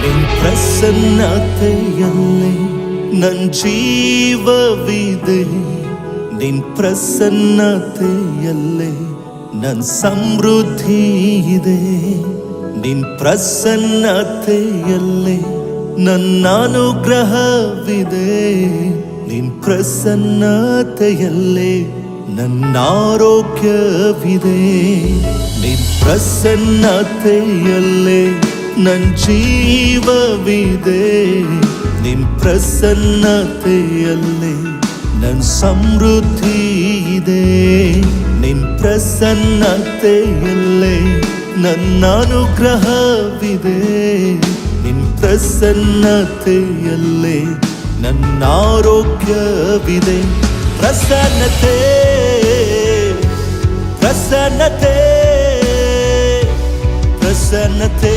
ನಿನ್ ಪ್ರಸನ್ನತೆಯಲ್ಲಿ ನನ್ ಜೀವವಿದೆ, ನಿನ್ ಪ್ರಸನ್ನತೆಯಲ್ಲೇ ನನ್ ಸಮೃದ್ಧಿ ಇದೆ. ನಿನ್ ಪ್ರಸನ್ನತೆಯಲ್ಲೇ ನನ್ನ ಅನುಗ್ರಹವಿದೆ, ನಿನ್ ಪ್ರಸನ್ನತೆಯಲ್ಲೇ ನನ್ನ ಆರೋಗ್ಯವಿದೆ. ನಿನ್ ಪ್ರಸನ್ನತೆಯಲ್ಲೇ ನನ್ ಜೀವವಿದೆ, ನಿನ್ ಪ್ರಸನ್ನತೆಯಲ್ಲೇ ನನ್ ಸಮೃದ್ಧಿ ಇದೆ. ನಿನ್ ಪ್ರಸನ್ನತೆಯಲ್ಲೇ ನನ್ನ ಅನುಗ್ರಹವಿದೆ, ನಿನ್ ಪ್ರಸನ್ನತೆಯಲ್ಲೇ ನನ್ನ ಆರೋಗ್ಯವಿದೆ. ಪ್ರಸನ್ನತೆ ಪ್ರಸನ್ನತೆ ಪ್ರಸನ್ನತೆ